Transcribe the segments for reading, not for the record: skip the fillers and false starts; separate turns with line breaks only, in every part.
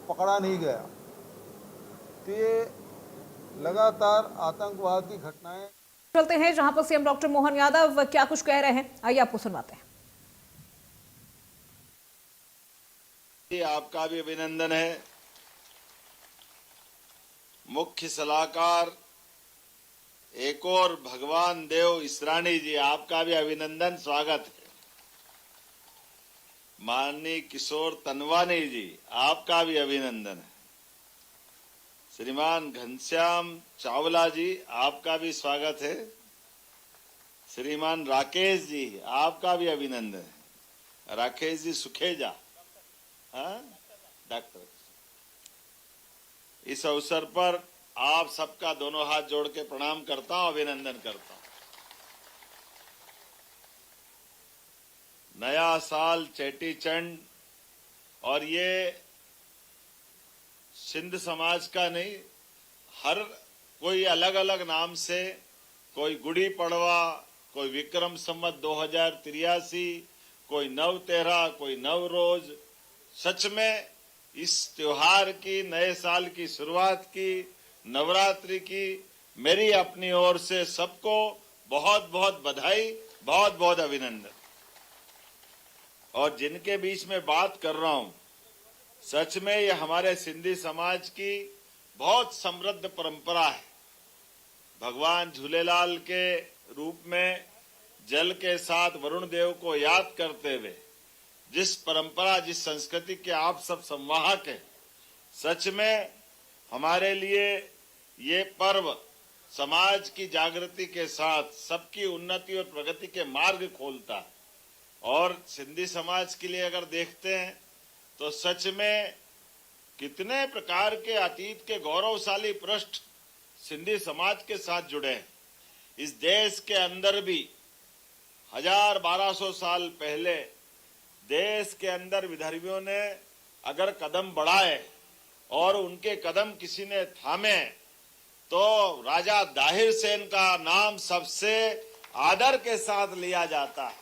पकड़ा नहीं गया। तो ये लगातार आतंकवाद की घटनाएं।
चलते हैं जहां पर सीएम डॉक्टर मोहन यादव क्या कुछ कह रहे हैं, आइए आपको सुनवाते हैं।
आपका भी अभिनंदन है। मुख्य सलाहकार एक और भगवान देव इसरानी जी, आपका भी अभिनंदन, स्वागत है। माननीय किशोर तनवानी जी, आपका भी अभिनंदन है। श्रीमान घनश्याम चावला जी, आपका भी स्वागत है। श्रीमान राकेश जी, आपका भी अभिनंदन है। राकेश जी सुखेजा, डॉक्टर, इस अवसर पर आप सबका दोनों हाथ जोड़ के प्रणाम करता हूं, अभिनंदन करता हूं। नया साल, चेटी चंड, और ये सिंध समाज का नहीं, हर कोई अलग अलग नाम से, कोई गुड़ी पड़वा, कोई विक्रम संवत 2083, कोई नव तेरह, कोई नव रोज। सच में इस त्योहार की, नए साल की शुरुआत की, नवरात्रि की मेरी अपनी ओर से सबको बहुत बहुत बधाई, बहुत बहुत अभिनंदन। और जिनके बीच में बात कर रहा हूं, सच में ये हमारे सिंधी समाज की बहुत समृद्ध परंपरा है। भगवान झूलेलाल के रूप में जल के साथ वरुण देव को याद करते हुए जिस परंपरा, जिस संस्कृति के आप सब संवाहक हैं, सच में हमारे लिए ये पर्व समाज की जागृति के साथ सबकी उन्नति और प्रगति के मार्ग खोलता है। और सिंधी समाज के लिए अगर देखते हैं तो सच में कितने प्रकार के अतीत के गौरवशाली पृष्ठ सिंधी समाज के साथ जुड़े हैं। इस देश के अंदर भी 1000-1200 साल पहले देश के अंदर विदर्भियों ने अगर कदम बढ़ाए और उनके कदम किसी ने थामे तो राजा दाहिर सेन का नाम सबसे आदर के साथ लिया जाता है,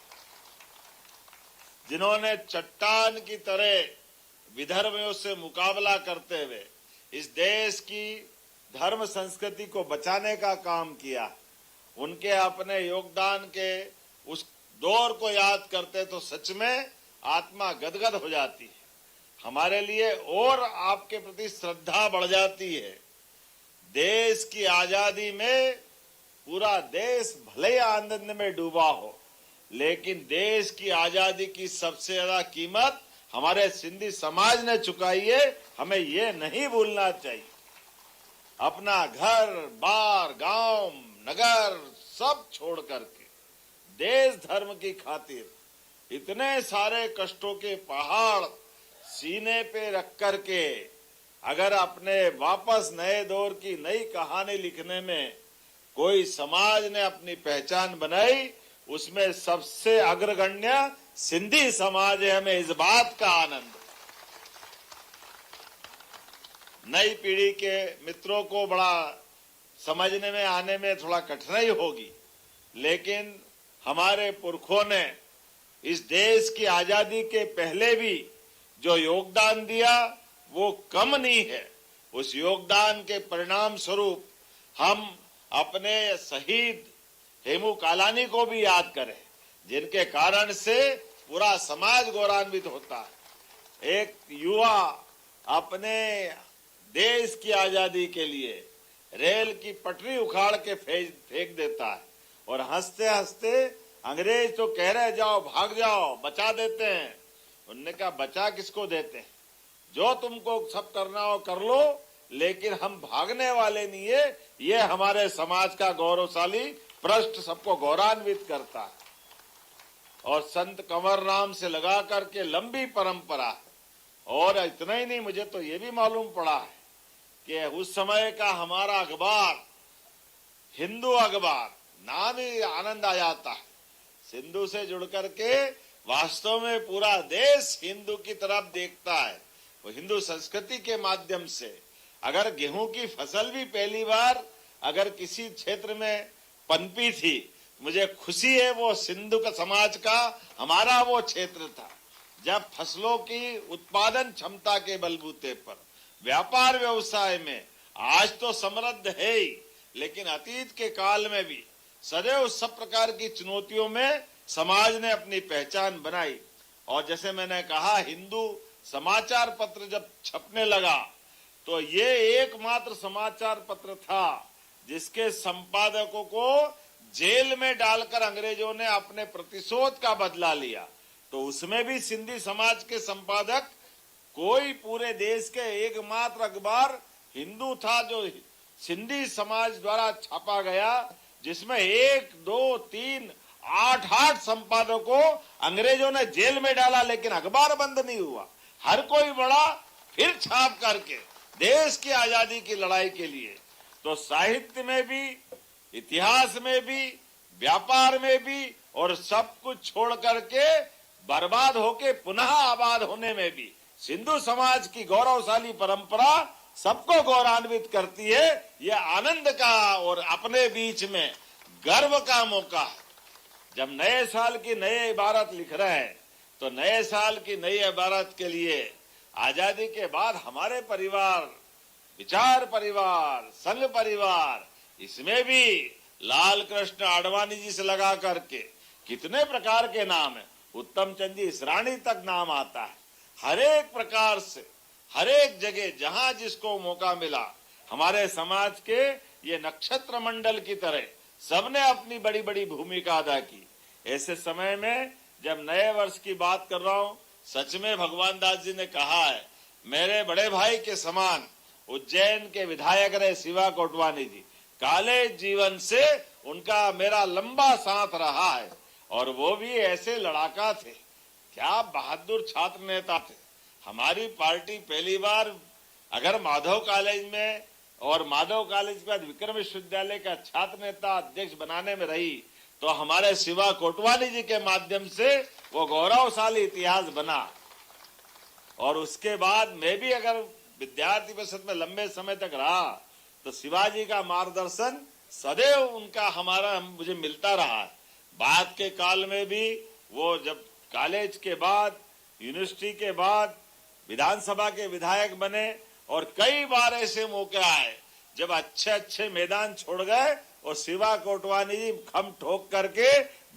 जिन्होंने चट्टान की तरह विदर्भियों से मुकाबला करते हुए इस देश की धर्म संस्कृति को बचाने का काम किया। उनके अपने योगदान के उस दौर को याद करते तो सच में आत्मा गदगद हो जाती है। हमारे लिए और आपके प्रति श्रद्धा बढ़ जाती है। देश की आजादी में पूरा देश भले ही आनंद में डूबा हो, लेकिन देश की आजादी की सबसे ज्यादा कीमत हमारे सिंधी समाज ने चुकाई है। हमें ये नहीं भूलना चाहिए। अपना घर बार, गांव, नगर सब छोड़ करके देश धर्म की खातिर इतने सारे कष्टों के पहाड़ सीने पे रख करके अगर अपने वापस नए दौर की नई कहानी लिखने में कोई समाज ने अपनी पहचान बनाई, उसमें सबसे अग्रगण्य सिंधी समाज है। हमें इस बात का आनंद। नई पीढ़ी के मित्रों को बड़ा समझने में आने में थोड़ा कठिनाई होगी, लेकिन हमारे पुरखों ने इस देश की आजादी के पहले भी जो योगदान दिया वो कम नहीं है। उस योगदान के परिणाम स्वरूप हम अपने शहीद हेमू कालानी को भी याद करें, जिनके कारण से पूरा समाज गौरवान्वित होता है। एक युवा अपने देश की आजादी के लिए रेल की पटरी उखाड़ के फेंक देता है और हंसते हंसते अंग्रेज तो कह रहे जाओ, भाग जाओ, बचा देते हैं। उनने कहा बचा किसको देते हैं, जो तुमको सब करना हो कर लो, लेकिन हम भागने वाले नहीं है। ये हमारे समाज का गौरवशाली पृष्ठ सबको गौरवान्वित करता है। और संत कंवर राम से लगा करके लंबी परंपरा है। और इतना ही नहीं, मुझे तो ये भी मालूम पड़ा है कि उस समय का हमारा अखबार हिंदू अखबार, नाम ही आनंद आ जाता है। सिंधु से जुड़ करके वास्तव में पूरा देश हिंदू की तरफ देखता है। वो हिंदू संस्कृति के माध्यम से अगर गेहूं की फसल भी पहली बार अगर किसी क्षेत्र में पनपी थी, मुझे खुशी है वो सिंधु का समाज का हमारा वो क्षेत्र था। जब फसलों की उत्पादन क्षमता के बलबूते पर व्यापार व्यवसाय में आज तो समृद्ध है ही, लेकिन अतीत के काल में भी सदैव सब प्रकार की चुनौतियों में समाज ने अपनी पहचान बनाई। और जैसे मैंने कहा, हिंदू समाचार पत्र जब छपने लगा तो ये एकमात्र समाचार पत्र था जिसके संपादकों को जेल में डालकर अंग्रेजों ने अपने प्रतिशोध का बदला लिया। तो उसमें भी सिंधी समाज के संपादक कोई पूरे देश के एकमात्र अखबार हिंदू था जो सिंधी समाज द्वारा छापा गया, जिसमें 1, 2, 3, 8 संपादकों अंग्रेजों ने जेल में डाला, लेकिन अखबार बंद नहीं हुआ। हर कोई बड़ा फिर छाप करके देश की आजादी की लड़ाई के लिए। तो साहित्य में भी, इतिहास में भी, व्यापार में भी, और सब कुछ छोड़ करके बर्बाद होके पुनः आबाद होने में भी सिंधु समाज की गौरवशाली परंपरा सबको गौरवान्वित करती है। ये आनंद का और अपने बीच में गर्व का मौका है। जब नए साल की नई इबारत लिख रहे हैं तो नए साल की नई इबारत के लिए आजादी के बाद हमारे परिवार, विचार परिवार, संघ परिवार, इसमें भी लाल कृष्ण आडवाणी जी से लगा करके कितने प्रकार के नाम है, उत्तम चंद जी इसरानी तक नाम आता है। हर एक प्रकार से हर एक जगह जहां जिसको मौका मिला, हमारे समाज के ये नक्षत्र मंडल की तरह सबने अपनी बड़ी बड़ी भूमिका अदा की। ऐसे समय में जब नए वर्ष की बात कर रहा हूं, सच में भगवान दास जी ने कहा है, मेरे बड़े भाई के समान उज्जैन के विधायक रहे शिवा कोटवानी जी, कॉलेज जीवन से उनका मेरा लंबा साथ रहा है और वो भी ऐसे लड़ाका थे, क्या बहादुर छात्र नेता थे। हमारी पार्टी पहली बार अगर माधव कॉलेज में और माधव कॉलेज के बाद विक्रम विश्वविद्यालय का छात्र नेता अध्यक्ष बनाने में रही तो हमारे शिवा कोटवानी जी के माध्यम से वो गौरवशाली इतिहास बना। और उसके बाद मैं भी अगर विद्यार्थी परिषद में लंबे समय तक रहा तो शिवाजी का मार्गदर्शन सदैव उनका हमारा मुझे मिलता रहा। बाद के काल में भी वो जब कॉलेज के बाद, यूनिवर्सिटी के बाद विधानसभा के विधायक बने और कई बार ऐसे मौके आए जब अच्छे अच्छे मैदान छोड़ गए और शिवा कोटवानी जी खम ठोक करके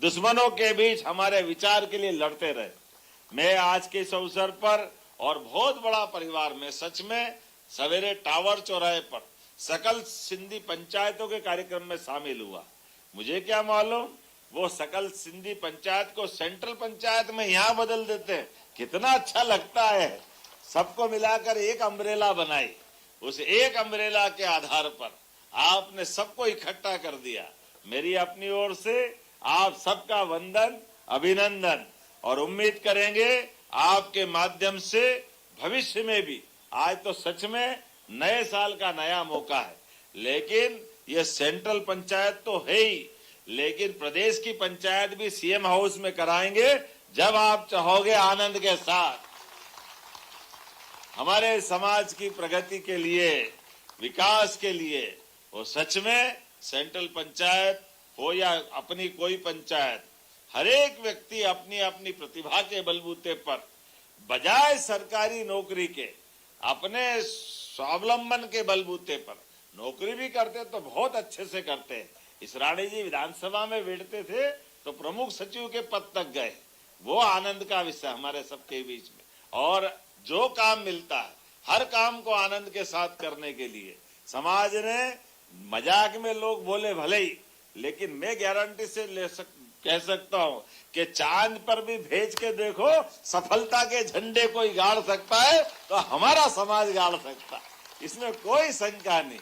दुश्मनों के बीच हमारे विचार के लिए लड़ते रहे। मैं आज के इस अवसर पर और बहुत बड़ा परिवार में सच में सवेरे टावर चौराहे पर सकल सिंधी पंचायतों के कार्यक्रम में शामिल हुआ। मुझे क्या मालूम वो सकल सिंधी पंचायत को सेंट्रल पंचायत में यहाँ बदल देते हैं, कितना अच्छा लगता है। सबको मिलाकर एक अम्ब्रेला बनाई, उस एक अम्ब्रेला के आधार पर आपने सबको इकट्ठा कर दिया। मेरी अपनी ओर से आप सबका वंदन, अभिनंदन, और उम्मीद करेंगे आपके माध्यम से भविष्य में भी। आज तो सच में नए साल का नया मौका है, लेकिन ये सेंट्रल पंचायत तो है ही, लेकिन प्रदेश की पंचायत भी सीएम हाउस में कराएंगे जब आप चाहोगे, आनंद के साथ। हमारे समाज की प्रगति के लिए, विकास के लिए, वो सच में सेंट्रल पंचायत हो या अपनी कोई पंचायत, हर एक व्यक्ति अपनी अपनी प्रतिभा के बलबूते पर बजाय सरकारी नौकरी के अपने स्वावलंबन के बलबूते पर नौकरी भी करते तो बहुत अच्छे से करते हैं। इसरानी जी विधानसभा में बैठते थे तो प्रमुख सचिव के पद तक गए, वो आनंद का विषय हमारे सबके बीच में। और जो काम मिलता है हर काम को आनंद के साथ करने के लिए समाज ने, मजाक में लोग बोले भले ही, लेकिन मैं गारंटी से कह सकता हूं कि चांद पर भी भेज के देखो, सफलता के झंडे कोई गाड़ सकता है तो हमारा समाज गाड़ सकता है, इसमें कोई शंका नहीं।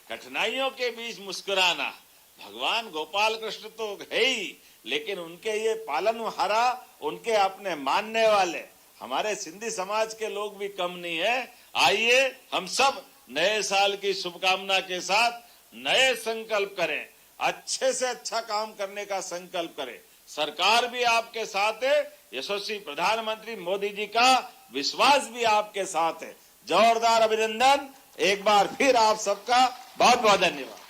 कठिनाइयों के बीच मुस्कुराना, भगवान गोपाल कृष्ण तो है ही, लेकिन उनके ये पालनहारा, उनके अपने मानने वाले हमारे सिंधी समाज के लोग भी कम नहीं है। आइए हम सब नए साल की शुभकामना के साथ नए संकल्प करें, अच्छे से अच्छा काम करने का संकल्प करें। सरकार भी आपके साथ है, यशस्वी प्रधानमंत्री मोदी जी का विश्वास भी आपके साथ है। जोरदार अभिनंदन एक बार फिर आप सबका, बहुत बहुत धन्यवाद।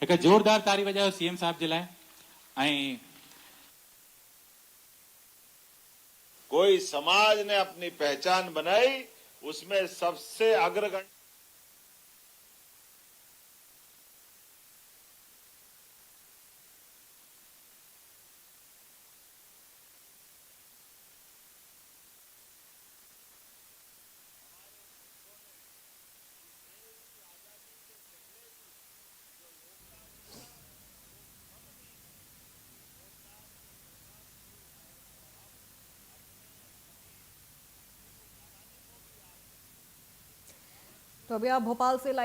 एक जोरदार तारी वजायो सीएम साहब जे लाइ। ऐं
कोई समाज ने अपनी पहचान बनाई, उसमें सबसे अग्रगण्य
तो अभी आप भोपाल से लाइव